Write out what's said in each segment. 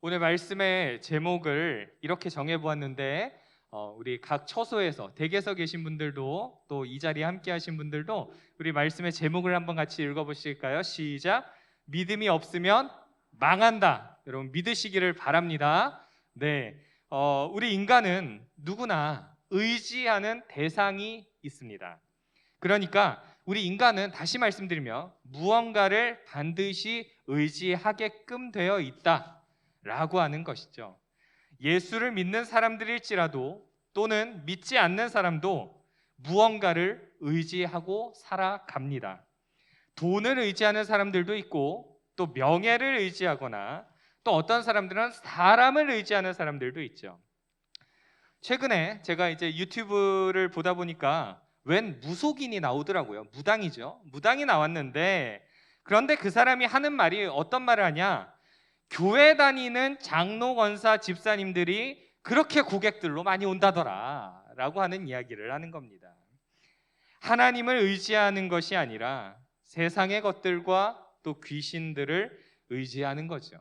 오늘 말씀의 제목을 이렇게 정해보았는데 우리 각 처소에서 댁에서 계신 분들도 또 이 자리에 함께 하신 분들도 우리 말씀의 제목을 한번 같이 읽어보실까요? 시작! 믿음이 없으면 망한다. 여러분 믿으시기를 바랍니다. 네, 우리 인간은 누구나 의지하는 대상이 있습니다. 그러니까 우리 인간은 다시 말씀드리며 무언가를 반드시 의지하게끔 되어 있다라고 하는 것이죠. 예수를 믿는 사람들일지라도 또는 믿지 않는 사람도 무언가를 의지하고 살아갑니다. 돈을 의지하는 사람들도 있고 또 명예를 의지하거나 또 어떤 사람들은 사람을 의지하는 사람들도 있죠. 최근에 제가 이제 유튜브를 보다 보니까 웬 무속인이 나오더라고요. 무당이죠. 무당이 나왔는데 그런데 그 사람이 하는 말이 어떤 말을 하냐? 교회 다니는 장로, 권사, 집사님들이 그렇게 고객들로 많이 온다더라 라고 하는 이야기를 하는 겁니다. 하나님을 의지하는 것이 아니라 세상의 것들과 또 귀신들을 의지하는 거죠.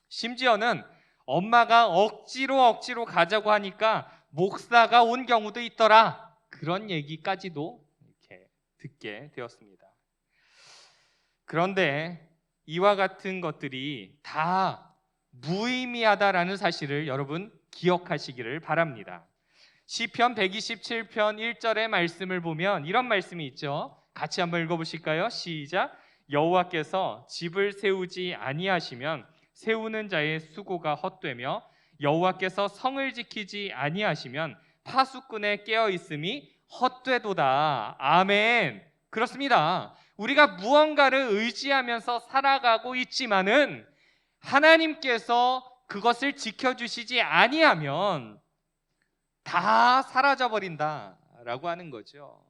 심지어는 엄마가 억지로 가자고 하니까 목사가 온 경우도 있더라. 그런 얘기까지도 이렇게 듣게 되었습니다. 그런데 이와 같은 것들이 다 무의미하다라는 사실을 여러분 기억하시기를 바랍니다. 시편 127편 1절의 말씀을 보면 이런 말씀이 있죠. 같이 한번 읽어보실까요? 시작! 여호와께서 집을 세우지 아니하시면 세우는 자의 수고가 헛되며 여호와께서 성을 지키지 아니하시면 파수꾼의 깨어 있음이 헛되도다. 아멘. 그렇습니다. 우리가 무언가를 의지하면서 살아가고 있지만은 하나님께서 그것을 지켜주시지 아니하면 다 사라져 버린다라고 하는 거죠.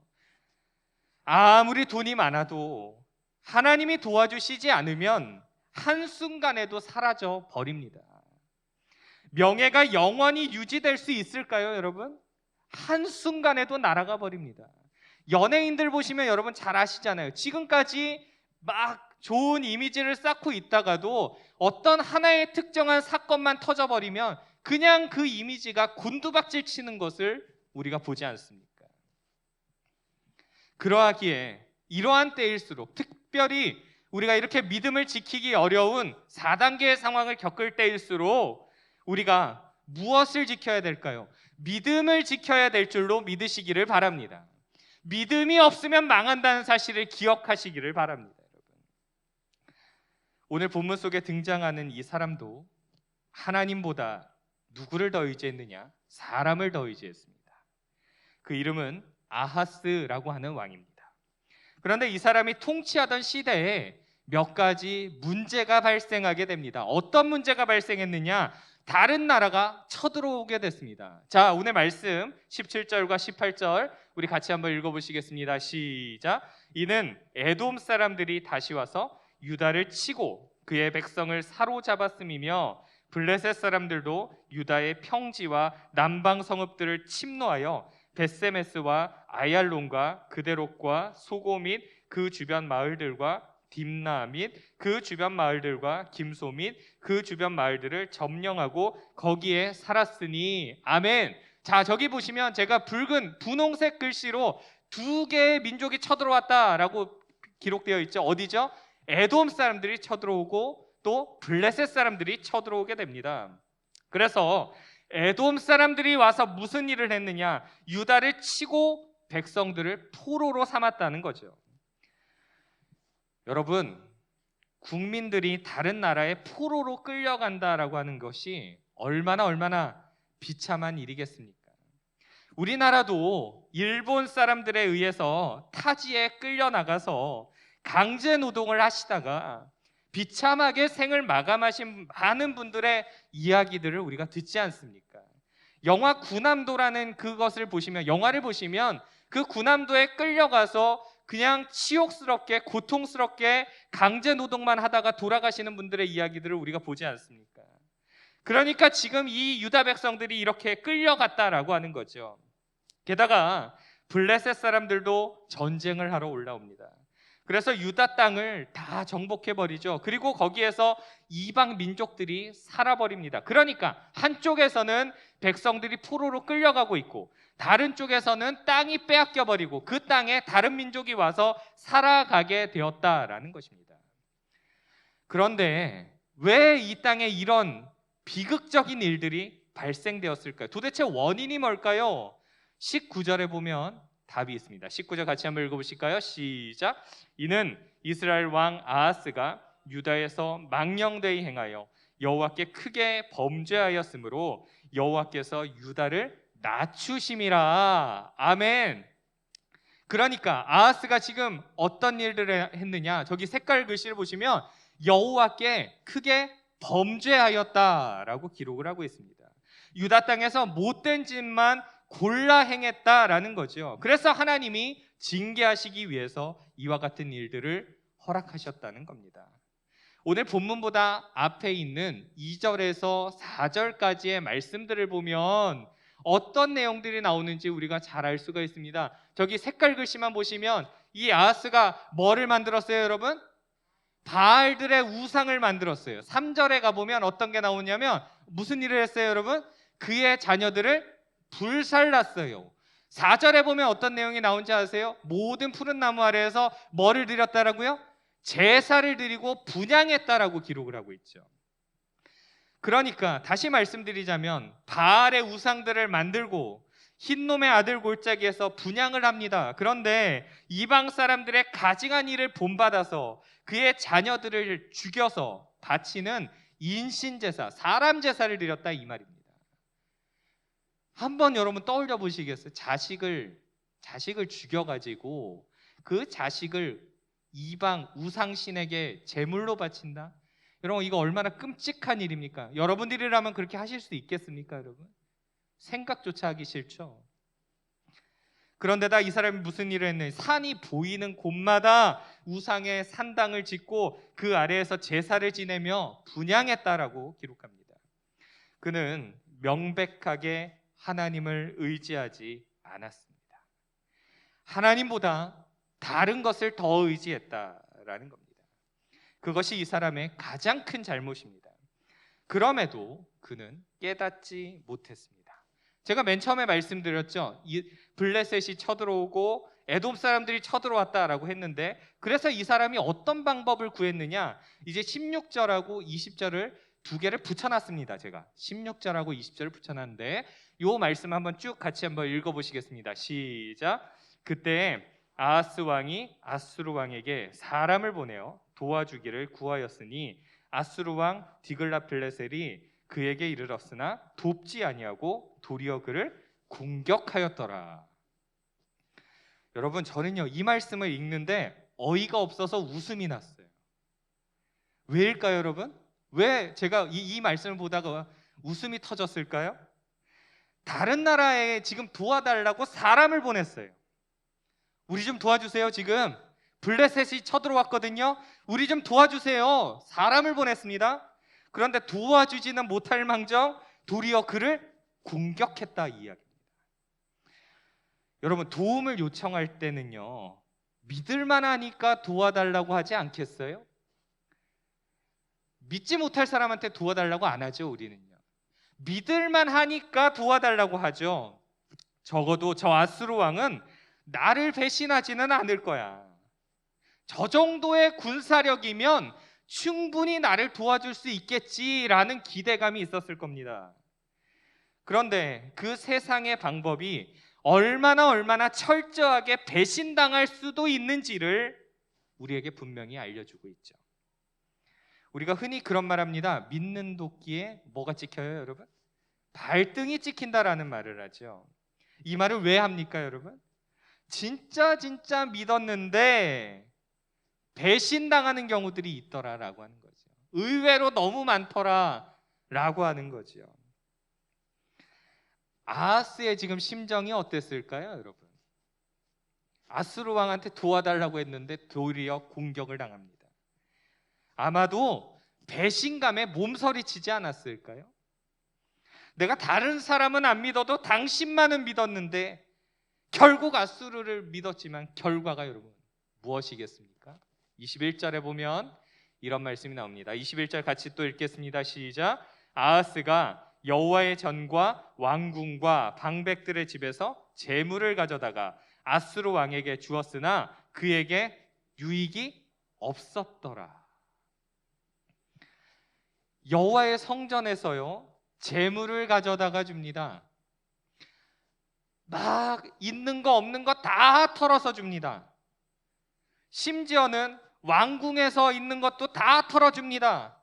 아무리 돈이 많아도 하나님이 도와주시지 않으면 한순간에도 사라져 버립니다. 명예가 영원히 유지될 수 있을까요, 여러분? 한순간에도 날아가 버립니다. 연예인들 보시면 여러분 잘 아시잖아요. 지금까지 막 좋은 이미지를 쌓고 있다가도 어떤 하나의 특정한 사건만 터져버리면 그냥 그 이미지가 곤두박질 치는 것을 우리가 보지 않습니까? 그러하기에 이러한 때일수록 특별히 우리가 이렇게 믿음을 지키기 어려운 4단계의 상황을 겪을 때일수록 우리가 무엇을 지켜야 될까요? 믿음을 지켜야 될 줄로 믿으시기를 바랍니다. 믿음이 없으면 망한다는 사실을 기억하시기를 바랍니다. 여러분. 오늘 본문 속에 등장하는 이 사람도 하나님보다 누구를 더 의지했느냐? 사람을 더 의지했습니다. 그 이름은 아하스라고 하는 왕입니다. 그런데 이 사람이 통치하던 시대에 몇 가지 문제가 발생하게 됩니다. 어떤 문제가 발생했느냐? 다른 나라가 쳐들어오게 됐습니다. 자, 오늘 말씀 17절과 18절 우리 같이 한번 읽어보시겠습니다. 시작! 이는 에돔 사람들이 다시 와서 유다를 치고 그의 백성을 사로잡았음이며 블레셋 사람들도 유다의 평지와 남방 성읍들을 침노하여 벳세메스와 아얄론과 그데롯과 소고 및 그 주변 마을들과 딥나 및 그 주변 마을들과 김소 및 그 주변 마을들을 점령하고 거기에 살았으니 아멘. 자, 저기 보시면 제가 붉은 분홍색 글씨로 두 개의 민족이 쳐들어왔다라고 기록되어 있죠. 어디죠? 에돔 사람들이 쳐들어오고 또 블레셋 사람들이 쳐들어오게 됩니다. 그래서 에돔 사람들이 와서 무슨 일을 했느냐? 유다를 치고 백성들을 포로로 삼았다는 거죠. 여러분, 국민들이 다른 나라에 포로로 끌려간다라고 하는 것이 얼마나 비참한 일이겠습니까? 우리나라도 일본 사람들에 의해서 타지에 끌려나가서 강제 노동을 하시다가 비참하게 생을 마감하신 많은 분들의 이야기들을 우리가 듣지 않습니까? 영화 군함도라는 그것을 보시면, 영화를 보시면 그 군함도에 끌려가서 그냥 치욕스럽게 고통스럽게 강제 노동만 하다가 돌아가시는 분들의 이야기들을 우리가 보지 않습니까? 그러니까 지금 이 유다 백성들이 이렇게 끌려갔다라고 하는 거죠. 게다가 블레셋 사람들도 전쟁을 하러 올라옵니다. 그래서 유다 땅을 다 정복해 버리죠. 그리고 거기에서 이방 민족들이 살아버립니다. 그러니까 한쪽에서는 백성들이 포로로 끌려가고 있고 다른 쪽에서는 땅이 빼앗겨 버리고 그 땅에 다른 민족이 와서 살아가게 되었다라는 것입니다. 그런데 왜 이 땅에 이런 비극적인 일들이 발생되었을까요? 도대체 원인이 뭘까요? 19절에 보면 답이 있습니다. 19절 같이 한번 읽어보실까요? 시작. 이는 이스라엘 왕 아하스가 유다에서 망령되이 행하여 여호와께 크게 범죄하였으므로 여호와께서 유다를 낮추심이라. 아멘. 그러니까 아하스가 지금 어떤 일들을 했느냐? 저기 색깔 글씨를 보시면 여호와께 크게 범죄하였다라고 기록을 하고 있습니다. 유다 땅에서 못된 짓만 골라 행했다라는 거죠. 그래서 하나님이 징계하시기 위해서 이와 같은 일들을 허락하셨다는 겁니다. 오늘 본문보다 앞에 있는 2절에서 4절까지의 말씀들을 보면 어떤 내용들이 나오는지 우리가 잘 알 수가 있습니다. 저기 색깔 글씨만 보시면 이 아하스가 뭐를 만들었어요, 여러분? 바알들의 우상을 만들었어요. 3절에 가보면 어떤 게 나오냐면 무슨 일을 했어요, 여러분? 그의 자녀들을 불살랐어요. 4절에 보면 어떤 내용이 나온지 아세요? 모든 푸른 나무 아래에서 뭐를 드렸다라고요? 제사를 드리고 분향했다라고 기록을 하고 있죠. 그러니까 다시 말씀드리자면 바알의 우상들을 만들고 흰놈의 아들 골짜기에서 분향을 합니다. 그런데 이방 사람들의 가증한 일을 본받아서 그의 자녀들을 죽여서 바치는 인신제사, 사람 제사를 드렸다 이 말입니다. 한번 여러분 떠올려 보시겠어요? 자식을 죽여가지고 그 자식을 이방 우상신에게 제물로 바친다? 여러분 이거 얼마나 끔찍한 일입니까? 여러분들이라면 그렇게 하실 수 있겠습니까, 여러분? 생각조차 하기 싫죠. 그런데다 이 사람이 무슨 일을 했느냐? 산이 보이는 곳마다 우상의 산당을 짓고 그 아래에서 제사를 지내며 분향했다라고 기록합니다. 그는 명백하게 하나님을 의지하지 않았습니다. 하나님보다 다른 것을 더 의지했다라는 겁니다. 그것이 이 사람의 가장 큰 잘못입니다. 그럼에도 그는 깨닫지 못했습니다. 제가 맨 처음에 말씀드렸죠. 블레셋이 쳐들어오고 에돔 사람들이 쳐들어왔다라고 했는데 그래서 이 사람이 어떤 방법을 구했느냐? 이제 16절하고 20절을 두 개를 붙여놨습니다. 제가 16절하고 20절을 붙여놨는데 이 말씀 한번 쭉 같이 한번 읽어보시겠습니다. 시작. 그때 아하스 왕이 아수르 왕에게 사람을 보내어 도와주기를 구하였으니 아수르 왕 디글라필레셀이 그에게 이르렀으나 돕지 아니하고 도리어 그를 공격하였더라. 여러분 저는요 이 말씀을 읽는데 어이가 없어서 웃음이 났어요. 왜일까요, 여러분? 왜 제가 이 말씀을 보다가 웃음이 터졌을까요? 다른 나라에 지금 도와달라고 사람을 보냈어요. 우리 좀 도와주세요. 지금 블레셋이 쳐들어왔거든요. 우리 좀 도와주세요. 사람을 보냈습니다. 그런데 도와주지는 못할 망정 도리어 그를 공격했다 이 이야기입니다. 여러분 도움을 요청할 때는요 믿을만 하니까 도와달라고 하지 않겠어요? 믿지 못할 사람한테 도와달라고 안 하죠. 우리는요 믿을만 하니까 도와달라고 하죠. 적어도 저 아수르 왕은 나를 배신하지는 않을 거야. 저 정도의 군사력이면 충분히 나를 도와줄 수 있겠지라는 기대감이 있었을 겁니다. 그런데 그 세상의 방법이 얼마나 철저하게 배신당할 수도 있는지를 우리에게 분명히 알려주고 있죠. 우리가 흔히 그런 말 합니다. 믿는 도끼에 뭐가 찍혀요, 여러분? 발등이 찍힌다라는 말을 하죠. 이 말을 왜 합니까, 여러분? 진짜 믿었는데 배신당하는 경우들이 있더라라고 하는 거죠. 의외로 너무 많더라라고 하는 거죠. 아하스의 지금 심정이 어땠을까요, 여러분? 아수르 왕한테 도와달라고 했는데 도리어 공격을 당합니다. 아마도 배신감에 몸서리치지 않았을까요? 내가 다른 사람은 안 믿어도 당신만은 믿었는데 결국 아수르를 믿었지만 결과가 여러분 무엇이겠습니까? 21절에 보면 이런 말씀이 나옵니다. 21절 같이 또 읽겠습니다. 시작. 아하스가 여호와의 전과 왕궁과 방백들의 집에서 재물을 가져다가 아스로 왕에게 주었으나 그에게 유익이 없었더라. 여호와의 성전에서요, 재물을 가져다가 줍니다. 막 있는 거 없는 거 다 털어서 줍니다. 심지어는 왕궁에서 있는 것도 다 털어줍니다.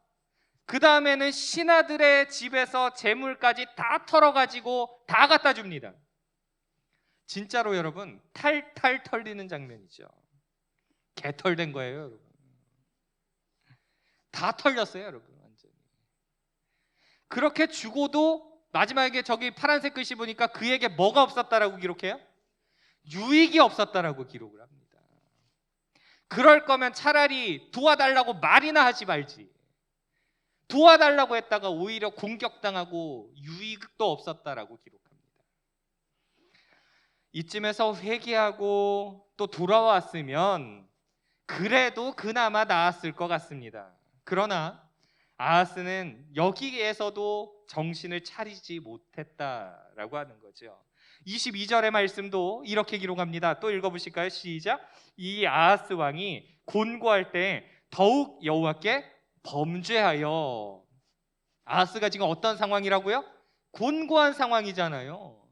그 다음에는 신하들의 집에서 재물까지 다 털어가지고 다 갖다 줍니다. 진짜로 여러분, 탈탈 털리는 장면이죠. 개털된 거예요, 여러분. 다 털렸어요, 여러분. 완전히. 그렇게 주고도 마지막에 저기 파란색 글씨 보니까 그에게 뭐가 없었다라고 기록해요? 유익이 없었다라고 기록을 합니다. 그럴 거면 차라리 도와달라고 말이나 하지 말지. 도와달라고 했다가 오히려 공격당하고 유익도 없었다라고 기록합니다. 이쯤에서 회개하고 또 돌아왔으면 그래도 그나마 나았을 것 같습니다. 그러나 아하스는 여기에서도 정신을 차리지 못했다라고 하는 거죠. 22절의 말씀도 이렇게 기록합니다. 또 읽어보실까요? 시작. 이 아하스 왕이 곤고할 때 더욱 여호와께 범죄하여. 아하스가 지금 어떤 상황이라고요? 곤고한 상황이잖아요.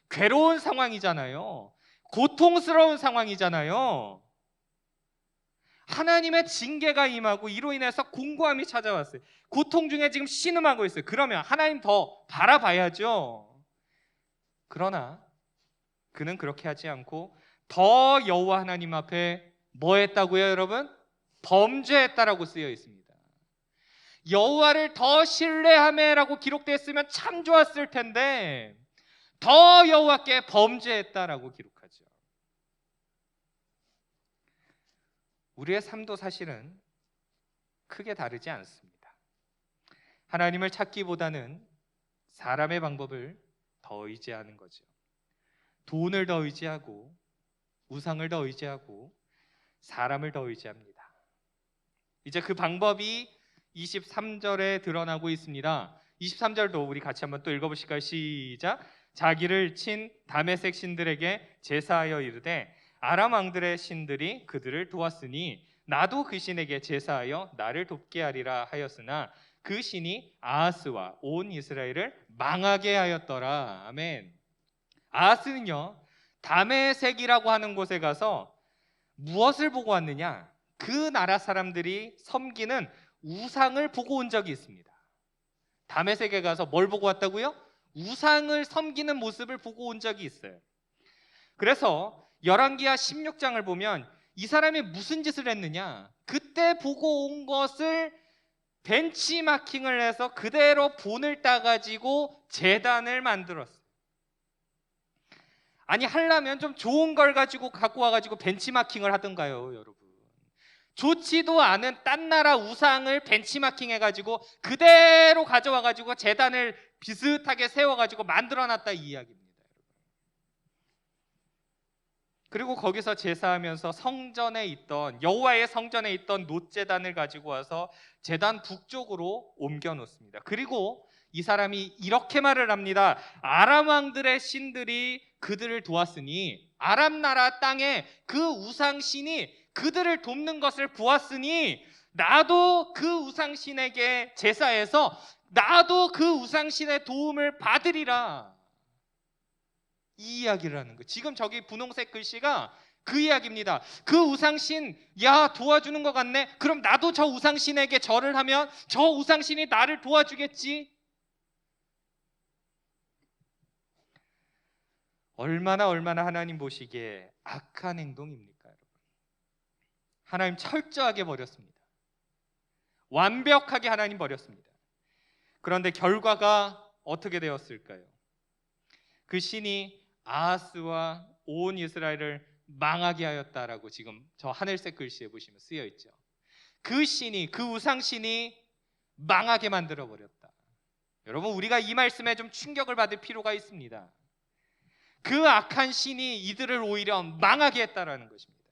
괴로운 상황이잖아요. 고통스러운 상황이잖아요. 하나님의 징계가 임하고 이로 인해서 공고함이 찾아왔어요. 고통 중에 지금 신음하고 있어요. 그러면 하나님 더 바라봐야죠. 그러나 그는 그렇게 하지 않고 더 여호와 하나님 앞에 뭐 했다고요, 여러분? 범죄했다라고 쓰여 있습니다. 여호와를 더 신뢰하며라고 기록되었으면 참 좋았을 텐데 더 여호와께 범죄했다라고 기록하죠. 우리의 삶도 사실은 크게 다르지 않습니다. 하나님을 찾기보다는 사람의 방법을 더 의지하는 거죠. 돈을 더 의지하고 우상을 더 의지하고 사람을 더 의지합니다. 이제 그 방법이 23절에 드러나고 있습니다. 23절도 우리 같이 한번 또 읽어보실까요? 시작. 자기를 친 다메섹 신들에게 제사하여 이르되 아람 왕들의 신들이 그들을 도왔으니 나도 그 신에게 제사하여 나를 돕게 하리라 하였으나 그 신이 아하스와 온 이스라엘을 망하게 하였더라. 아멘. 아하스는요, 다메섹이라고 하는 곳에 가서 무엇을 보고 왔느냐? 그 나라 사람들이 섬기는 우상을 보고 온 적이 있습니다. 다메섹에 가서 뭘 보고 왔다고요? 우상을 섬기는 모습을 보고 온 적이 있어요. 그래서 열왕기하 16장을 보면 이 사람이 무슨 짓을 했느냐? 그때 보고 온 것을 벤치마킹을 해서 그대로 본을 따가지고 제단을 만들었어요. 아니 하려면 좀 좋은 걸 가지고 갖고 와가지고 벤치마킹을 하던가요, 여러분. 좋지도 않은 딴 나라 우상을 벤치마킹 해가지고 그대로 가져와가지고 제단을 비슷하게 세워가지고 만들어놨다 이 이야기입니다. 그리고 거기서 제사하면서 성전에 있던 여호와의 성전에 있던 놋제단을 가지고 와서 제단 북쪽으로 옮겨 놓습니다. 그리고 이 사람이 이렇게 말을 합니다. 아람 왕들의 신들이 그들을 도왔으니 아람 나라 땅에 그 우상신이 그들을 돕는 것을 보았으니 나도 그 우상신에게 제사해서 나도 그 우상신의 도움을 받으리라. 이 이야기를 하는 거예요. 지금 저기 분홍색 글씨가 그 이야기입니다. 그 우상신, 야 도와주는 것 같네. 그럼 나도 저 우상신에게 절을 하면 저 우상신이 나를 도와주겠지. 얼마나 하나님 보시기에 악한 행동입니까, 여러분? 하나님 철저하게 버렸습니다. 완벽하게 하나님 버렸습니다. 그런데 결과가 어떻게 되었을까요? 그 신이 아하스와 온 이스라엘을 망하게 하였다라고 지금 저 하늘색 글씨에 보시면 쓰여 있죠. 그 신이, 그 우상신이 망하게 만들어 버렸다. 여러분, 우리가 이 말씀에 좀 충격을 받을 필요가 있습니다. 그 악한 신이 이들을 오히려 망하게 했다라는 것입니다.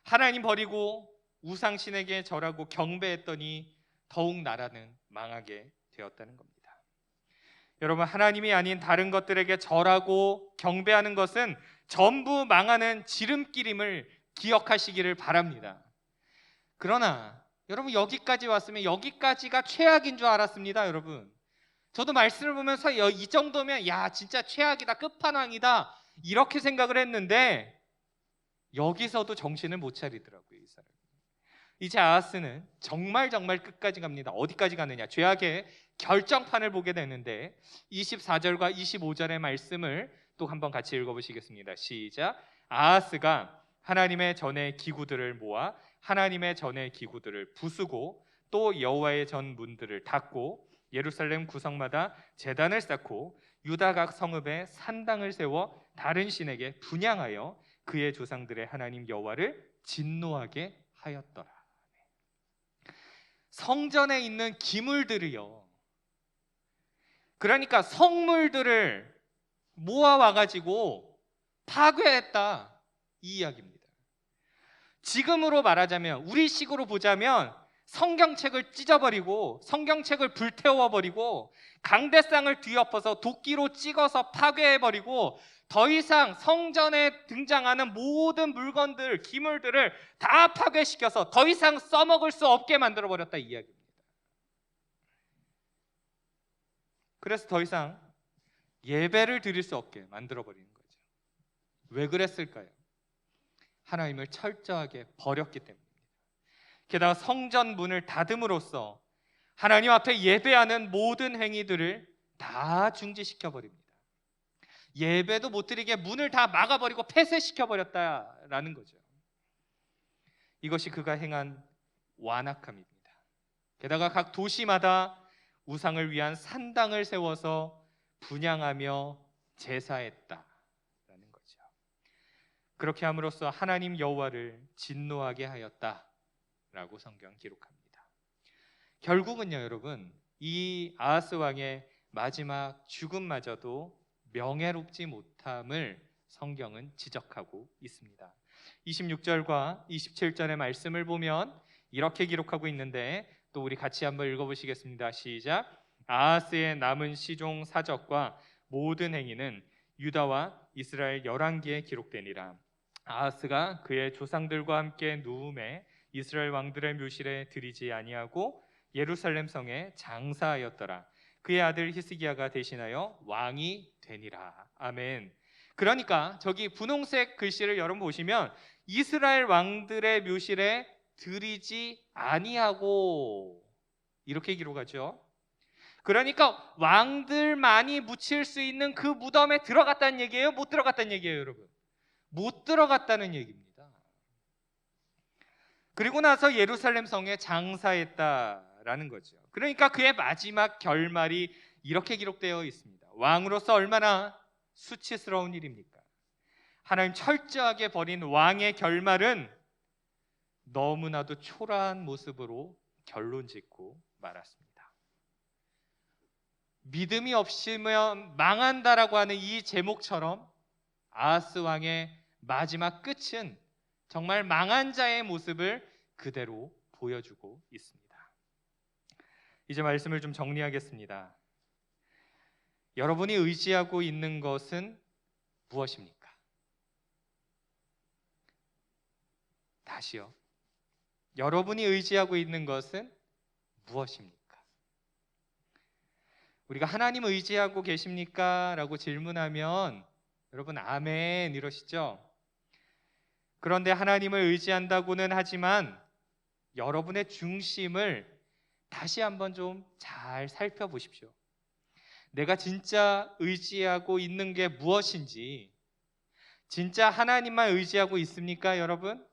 하나님 버리고 우상신에게 절하고 경배했더니 더욱 나라는 망하게 되었다는 겁니다. 여러분, 하나님이 아닌 다른 것들에게 절하고 경배하는 것은 전부 망하는 지름길임을 기억하시기를 바랍니다. 그러나 여러분, 여기까지 왔으면 여기까지가 최악인 줄 알았습니다. 여러분, 저도 말씀을 보면서 이 정도면 야 진짜 최악이다, 끝판왕이다 이렇게 생각을 했는데 여기서도 정신을 못 차리더라고요. 이 사람. 이제 아하스는 정말 끝까지 갑니다. 어디까지 가느냐? 죄악의 결정판을 보게 되는데 24절과 25절의 말씀을 또 한번 같이 읽어보시겠습니다. 시작. 아하스가 하나님의 전의 기구들을 모아 하나님의 전의 기구들을 부수고 또 여호와의 전 문들을 닫고 예루살렘 구성마다 제단을 쌓고 유다 각 성읍에 산당을 세워 다른 신에게 분향하여 그의 조상들의 하나님 여호와를 진노하게 하였더라. 성전에 있는 기물들이요, 그러니까 성물들을 모아와가지고 파괴했다, 이 이야기입니다. 지금으로 말하자면, 우리 식으로 보자면 성경책을 찢어버리고 성경책을 불태워버리고 강대상을 뒤엎어서 도끼로 찍어서 파괴해버리고 더 이상 성전에 등장하는 모든 물건들, 기물들을 다 파괴시켜서 더 이상 써먹을 수 없게 만들어버렸다, 이 이야기입니다. 그래서 더 이상 예배를 드릴 수 없게 만들어버리는 거죠. 왜 그랬을까요? 하나님을 철저하게 버렸기 때문입니다. 게다가 성전 문을 닫음으로써 하나님 앞에 예배하는 모든 행위들을 다 중지시켜버립니다. 예배도 못 드리게 문을 다 막아버리고 폐쇄시켜버렸다라는 거죠. 이것이 그가 행한 완악함입니다. 게다가 각 도시마다 우상을 위한 산당을 세워서 분향하며 제사했다라는 거죠. 그렇게 함으로써 하나님 여호와를 진노하게 하였다라고 성경 기록합니다. 결국은요, 여러분, 이 아하스 왕의 마지막 죽음마저도 명예롭지 못함을 성경은 지적하고 있습니다. 26절과 27절의 말씀을 보면 이렇게 기록하고 있는데, 또 우리 같이 한번 읽어보시겠습니다. 시작. 아하스의 남은 시종 사적과 모든 행위는 유다와 이스라엘 열왕기에 기록되니라. 아하스가 그의 조상들과 함께 누움에 이스라엘 왕들의 묘실에 들이지 아니하고 예루살렘 성에 장사하였더라. 그의 아들 히스기야가 대신하여 왕이 되니라. 아멘. 그러니까 저기 분홍색 글씨를 여러분 보시면 이스라엘 왕들의 묘실에 들이지 아니하고 이렇게 기록하죠. 그러니까 왕들만이 묻힐 수 있는 그 무덤에 들어갔다는 얘기예요? 못 들어갔다는 얘기예요, 여러분? 못 들어갔다는 얘기입니다. 그리고 나서 예루살렘 성에 장사했다라는 거죠. 그러니까 그의 마지막 결말이 이렇게 기록되어 있습니다. 왕으로서 얼마나 수치스러운 일입니까? 하나님 철저하게 버린 왕의 결말은 너무나도 초라한 모습으로 결론 짓고 말았습니다. 믿음이 없으면 망한다라고 하는 이 제목처럼 아하스 왕의 마지막 끝은 정말 망한 자의 모습을 그대로 보여주고 있습니다. 이제 말씀을 좀 정리하겠습니다. 여러분이 의지하고 있는 것은 무엇입니까? 다시요. 여러분이 의지하고 있는 것은 무엇입니까? 우리가 하나님 의지하고 계십니까? 라고 질문하면 여러분 아멘 이러시죠? 그런데 하나님을 의지한다고는 하지만 여러분의 중심을 다시 한번 좀 잘 살펴보십시오. 내가 진짜 의지하고 있는 게 무엇인지, 진짜 하나님만 의지하고 있습니까, 여러분?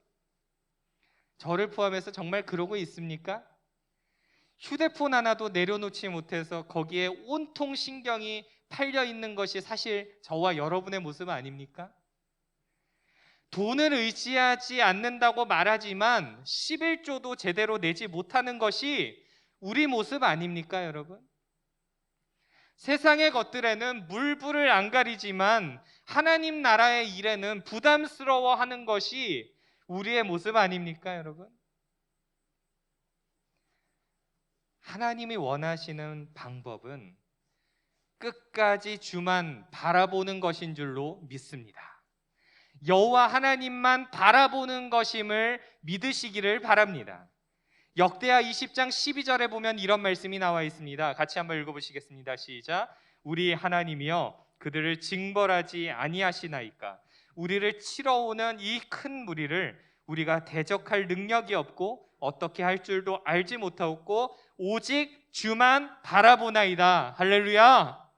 저를 포함해서 정말 그러고 있습니까? 휴대폰 하나도 내려놓지 못해서 거기에 온통 신경이 팔려 있는 것이 사실 저와 여러분의 모습 아닙니까? 돈을 의지하지 않는다고 말하지만 11조도 제대로 내지 못하는 것이 우리 모습 아닙니까, 여러분? 세상의 것들에는 물불을 안 가리지만 하나님 나라의 일에는 부담스러워하는 것이 우리의 모습 아닙니까, 여러분? 하나님이 원하시는 방법은 끝까지 주만 바라보는 것인 줄로 믿습니다. 여호와 하나님만 바라보는 것임을 믿으시기를 바랍니다. 역대하 20장 12절에 보면 이런 말씀이 나와 있습니다. 같이 한번 읽어보시겠습니다. 시작. 우리 하나님이여 그들을 징벌하지 아니하시나이까. 우리를 치러 오는 이 큰 무리를 우리가 대적할 능력이 없고 어떻게 할 줄도 알지 못하고 오직 주만 바라보나이다. 할렐루야.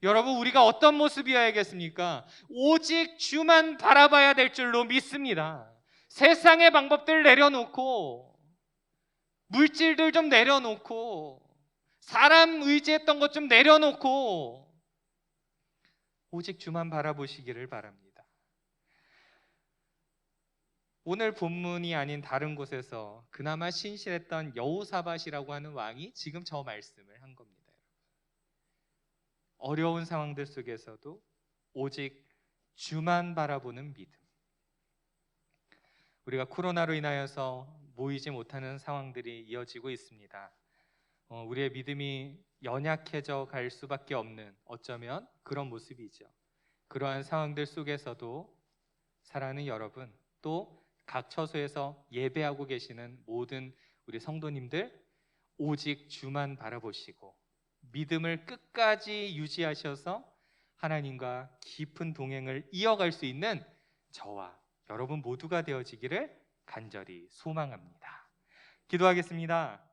여러분, 우리가 어떤 모습이어야겠습니까? 오직 주만 바라봐야 될 줄로 믿습니다. 세상의 방법들 내려놓고, 물질들 좀 내려놓고, 사람 의지했던 것 좀 내려놓고 오직 주만 바라보시기를 바랍니다. 오늘 본문이 아닌 다른 곳에서 그나마 신실했던 여호사밧이라고 하는 왕이 지금 저 말씀을 한 겁니다. 어려운 상황들 속에서도 오직 주만 바라보는 믿음. 우리가 코로나로 인하여서 모이지 못하는 상황들이 이어지고 있습니다. 우리의 믿음이 연약해져 갈 수밖에 없는, 어쩌면 그런 모습이죠. 그러한 상황들 속에서도 사랑하는 여러분, 또 각 처소에서 예배하고 계시는 모든 우리 성도님들, 오직 주만 바라보시고 믿음을 끝까지 유지하셔서 하나님과 깊은 동행을 이어갈 수 있는 저와 여러분 모두가 되어지기를 간절히 소망합니다. 기도하겠습니다.